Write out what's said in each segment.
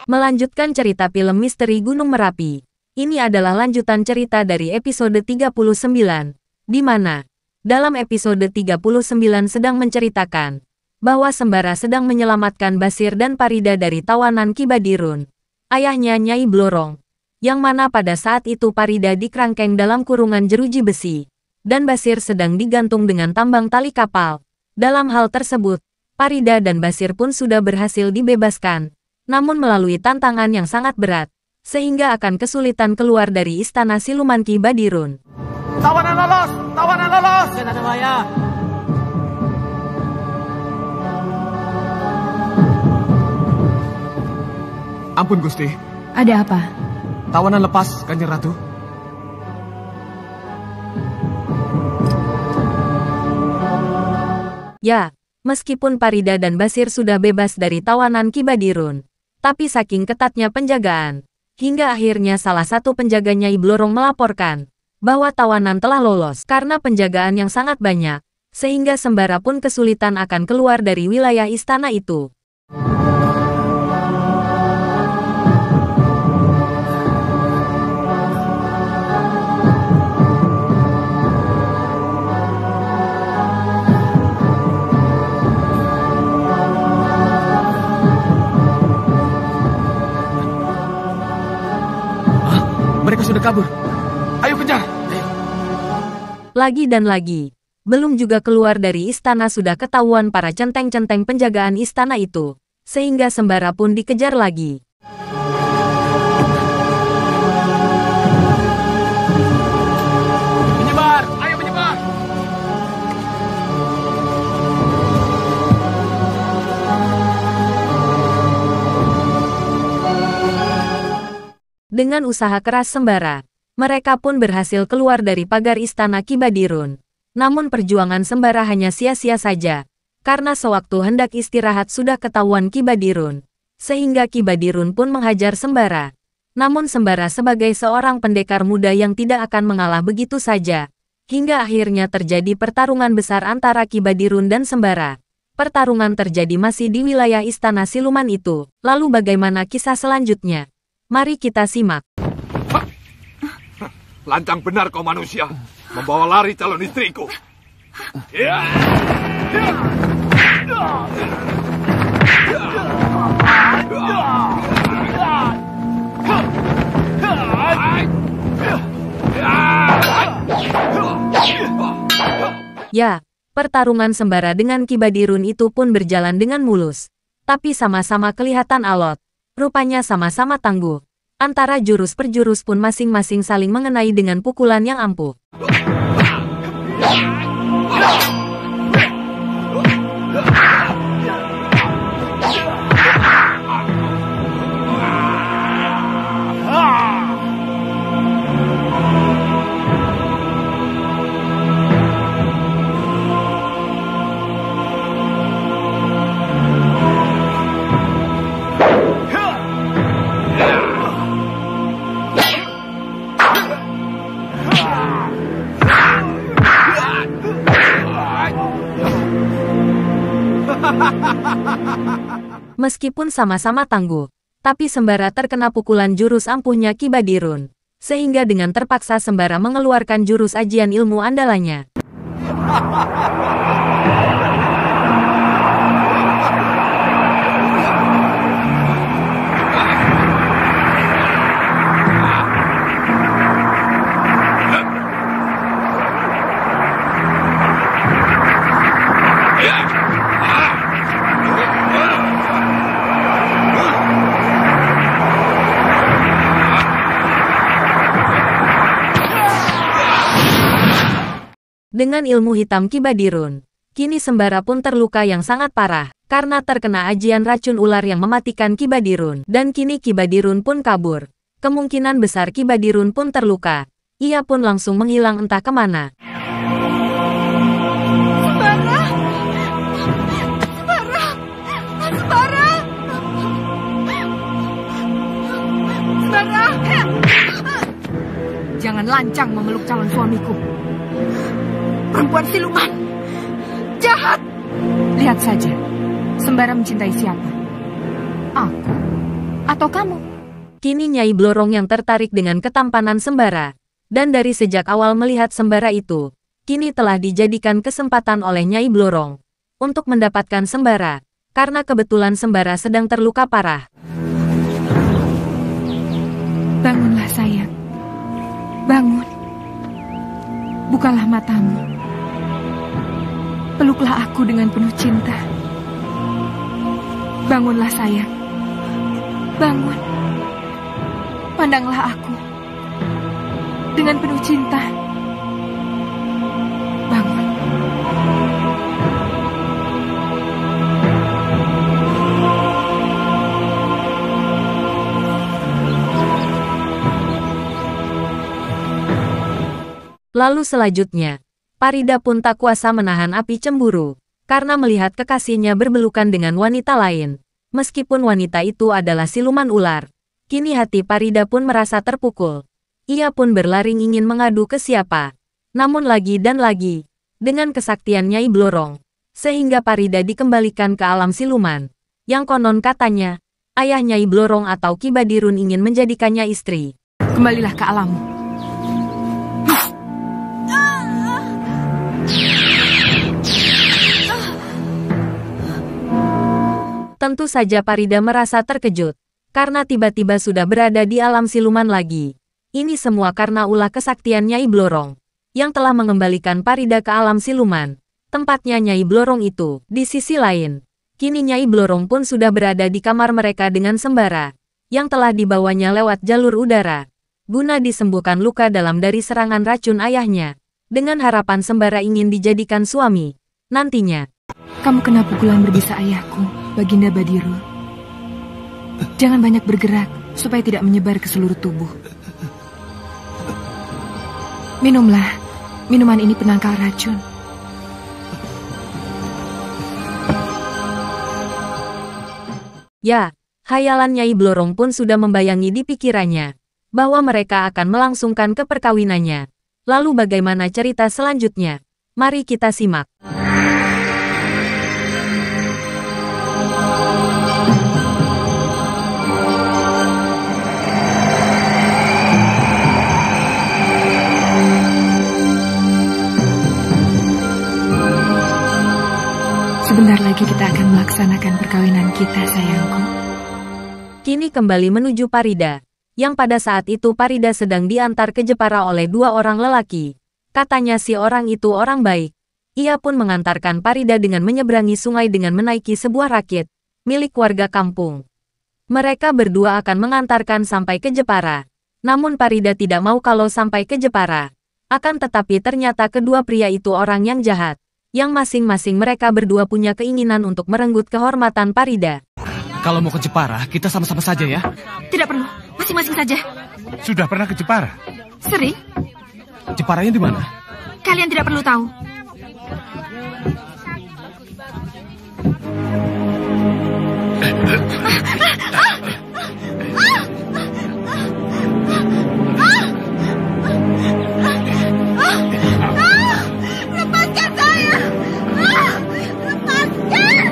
Melanjutkan cerita film Misteri Gunung Merapi. Ini adalah lanjutan cerita dari episode 39, di mana dalam episode 39 sedang menceritakan bahwa Sembara sedang menyelamatkan Basir dan Parida dari tawanan Ki Badirun, ayahnya Nyai Blorong, yang mana pada saat itu Parida dikerangkeng dalam kurungan jeruji besi, dan Basir sedang digantung dengan tambang tali kapal. Dalam hal tersebut, Parida dan Basir pun sudah berhasil dibebaskan, namun melalui tantangan yang sangat berat, sehingga akan kesulitan keluar dari istana siluman Ki Badirun. Tawanan lolos! Tawanan lolos! Tidak ada bahaya. Ampun Gusti. Ada apa? Tawanan lepas, Kanjeng Ratu. Ya, meskipun Parida dan Basir sudah bebas dari tawanan Ki Badirun, tapi saking ketatnya penjagaan, hingga akhirnya salah satu penjaga Nyai Blorong melaporkan bahwa tawanan telah lolos karena penjagaan yang sangat banyak, sehingga Sembara pun kesulitan akan keluar dari wilayah istana itu. Mereka sudah kabur. Ayo kejar. Lagi dan lagi, belum juga keluar dari istana sudah ketahuan para centeng-centeng penjagaan istana itu, sehingga Sembara pun dikejar lagi. Menyebar, ayo menyebar. Dengan usaha keras Sembara, mereka pun berhasil keluar dari pagar istana Ki Badirun. Namun perjuangan Sembara hanya sia-sia saja, karena sewaktu hendak istirahat sudah ketahuan Ki Badirun, sehingga Ki Badirun pun menghajar Sembara. Namun Sembara sebagai seorang pendekar muda yang tidak akan mengalah begitu saja, hingga akhirnya terjadi pertarungan besar antara Ki Badirun dan Sembara. Pertarungan terjadi masih di wilayah istana siluman itu. Lalu bagaimana kisah selanjutnya? Mari kita simak. Lancang benar kau manusia, membawa lari calon istriku. Ya, pertarungan Sembara dengan Ki Badirun itu pun berjalan dengan mulus. Tapi sama-sama kelihatan alot. Rupanya sama-sama tangguh. Antara jurus per jurus pun masing-masing saling mengenai dengan pukulan yang ampuh. Meskipun sama-sama tangguh, tapi Sembara terkena pukulan jurus ampuhnya Ki Badirun, sehingga dengan terpaksa Sembara mengeluarkan jurus ajian ilmu andalannya. Dengan ilmu hitam Ki Badirun, kini Sembara pun terluka yang sangat parah, karena terkena ajian racun ular yang mematikan Ki Badirun. Dan kini Ki Badirun pun kabur. Kemungkinan besar Ki Badirun pun terluka. Ia pun langsung menghilang entah kemana. Sembara! Sembara! Sembara! Sembara! Jangan lancang memeluk calon suamiku. Perempuan siluman! jahat! Lihat saja, Sembara mencintai siapa? Aku atau kamu? Kini Nyai Blorong yang tertarik dengan ketampanan Sembara. Dan dari sejak awal melihat Sembara itu, kini telah dijadikan kesempatan oleh Nyai Blorong untuk mendapatkan Sembara, karena kebetulan Sembara sedang terluka parah. Bangunlah sayang. Bangun. Bukalah matamu. Peluklah aku dengan penuh cinta. Bangunlah sayang. Bangun. Pandanglah aku dengan penuh cinta. Bangun. Lalu selanjutnya, Farida pun tak kuasa menahan api cemburu, karena melihat kekasihnya berbelukan dengan wanita lain. Meskipun wanita itu adalah siluman ular, kini hati Farida pun merasa terpukul. Ia pun berlari ingin mengadu ke siapa. Namun lagi dan lagi, dengan kesaktian Nyai Blorong, sehingga Farida dikembalikan ke alam siluman. Yang konon katanya, ayah Nyai Blorong atau Ki Badirun ingin menjadikannya istri. Kembalilah ke alammu. Tentu saja Farida merasa terkejut, karena tiba-tiba sudah berada di alam siluman lagi. Ini semua karena ulah kesaktian Nyai Blorong, yang telah mengembalikan Farida ke alam siluman, tempatnya Nyai Blorong itu. Di sisi lain, kini Nyai Blorong pun sudah berada di kamar mereka dengan Sembara, yang telah dibawanya lewat jalur udara, guna disembuhkan luka dalam dari serangan racun ayahnya, dengan harapan Sembara ingin dijadikan suami nantinya. Kamu kena pukulan berbisa ayahku, Baginda Badirul. Jangan banyak bergerak, supaya tidak menyebar ke seluruh tubuh. Minumlah, minuman ini penangkal racun. Ya, hayalan Nyai Blorong pun sudah membayangi di pikirannya, bahwa mereka akan melangsungkan keperkawinannya. Lalu bagaimana cerita selanjutnya? Mari kita simak. Sebentar lagi kita akan melaksanakan perkawinan kita, sayangku. Kini kembali menuju Farida, yang pada saat itu Farida sedang diantar ke Jepara oleh dua orang lelaki. Katanya si orang itu orang baik. Ia pun mengantarkan Farida dengan menyeberangi sungai dengan menaiki sebuah rakit, milik warga kampung. Mereka berdua akan mengantarkan sampai ke Jepara. Namun Farida tidak mau kalau sampai ke Jepara. Akan tetapi ternyata kedua pria itu orang yang jahat, yang masing-masing mereka berdua punya keinginan untuk merenggut kehormatan Farida. Kalau mau ke Jepara, kita sama-sama saja ya. Tidak perlu, masing-masing saja. Sudah pernah ke Jepara? Sering, Jeparanya di mana? kalian tidak perlu tahu. Lepaskan saya! Lepaskan!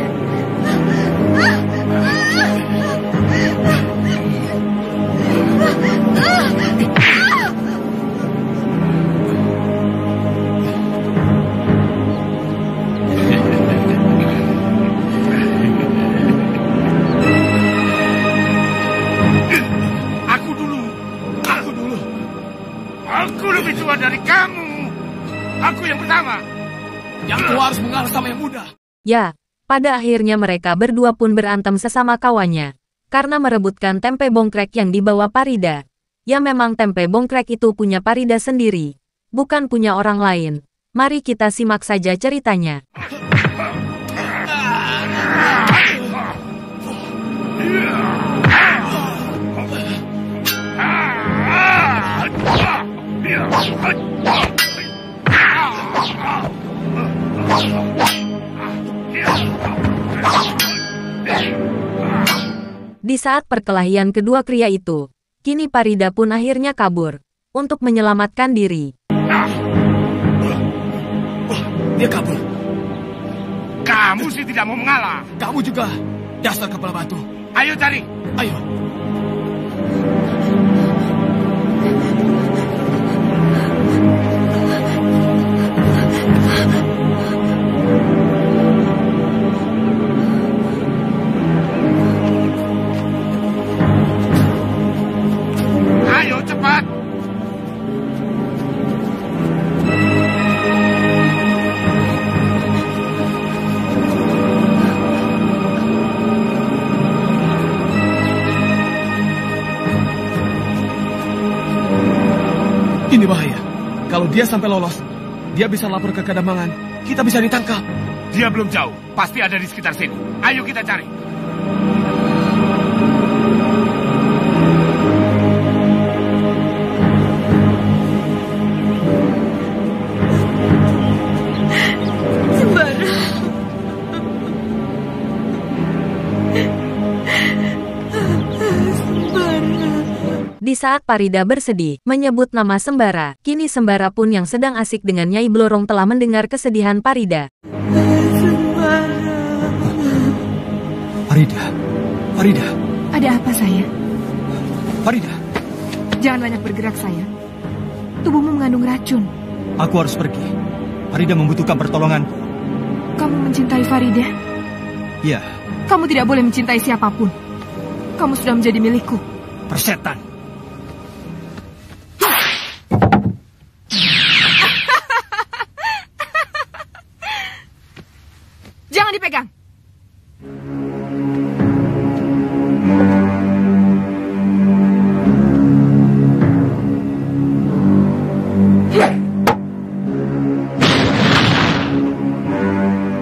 Aku lebih tua dari kamu. Aku yang pertama. Yang tua harus mengalah sama yang muda. Ya, pada akhirnya mereka berdua pun berantem sesama kawannya, karena merebutkan tempe bongkrek yang dibawa Farida. Ya memang tempe bongkrek itu punya Farida sendiri, bukan punya orang lain. Mari kita simak saja ceritanya. Di saat perkelahian kedua pria itu, kini Farida pun akhirnya kabur untuk menyelamatkan diri. Dia kabur. Kamu sih tidak mau mengalah. Kamu juga, dasar kepala batu. Ayo cari. Ayo. Ayo cepat. Ini bahaya. Kalau dia sampai lolos, dia bisa lapor ke Kadamangan. Kita bisa ditangkap. Dia belum jauh. Pasti ada di sekitar sini. Ayo kita cari. Sembara. Di saat Parida bersedih, menyebut nama Sembara, kini Sembara pun yang sedang asik dengan Nyai Blorong telah mendengar kesedihan Parida. Parida. Parida. Ada apa, sayang? Parida. Jangan banyak bergerak, sayang. Tubuhmu mengandung racun. Aku harus pergi. Parida membutuhkan pertolonganku. Kamu mencintai Farida? Ya. Kamu tidak boleh mencintai siapapun. Kamu sudah menjadi milikku. Persetan. Jangan dipegang.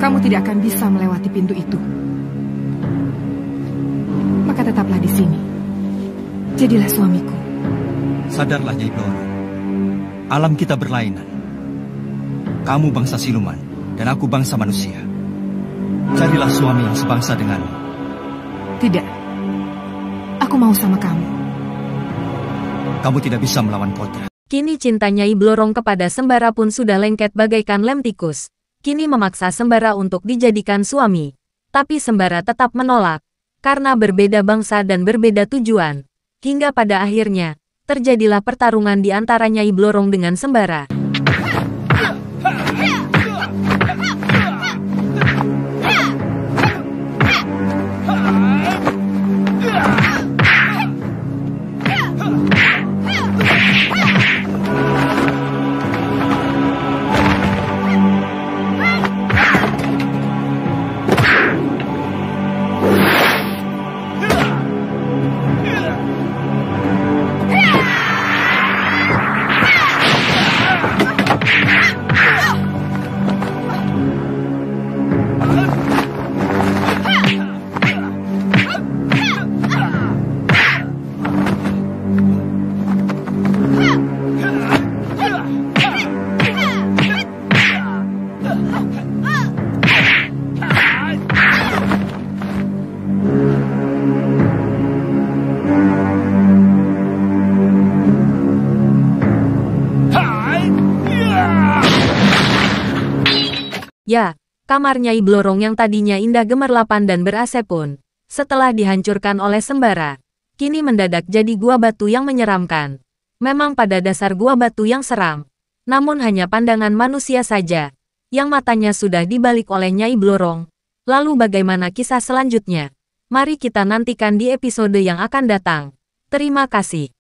Kamu tidak akan bisa melewati pintu itu. Maka tetaplah di sini. Jadilah suamiku. Sadarlah, Nyai Blorong. Alam kita berlainan. Kamu bangsa siluman, dan aku bangsa manusia. Carilah suami yang sebangsa denganmu. Tidak. Aku mau sama kamu. Kamu tidak bisa melawan Potra. Kini cinta Nyai Blorong kepada Sembara pun sudah lengket bagaikan lem tikus. Kini memaksa Sembara untuk dijadikan suami. Tapi Sembara tetap menolak. Karena berbeda bangsa dan berbeda tujuan. Hingga pada akhirnya, terjadilah pertarungan di antara Nyai Blorong dengan Sembara. Ya, kamar Nyai Blorong yang tadinya indah gemerlapan dan ber-AC pun, setelah dihancurkan oleh Sembara, kini mendadak jadi gua batu yang menyeramkan. Memang pada dasar gua batu yang seram, namun hanya pandangan manusia saja, yang matanya sudah dibalik oleh Nyai Blorong. Lalu bagaimana kisah selanjutnya? Mari kita nantikan di episode yang akan datang. Terima kasih.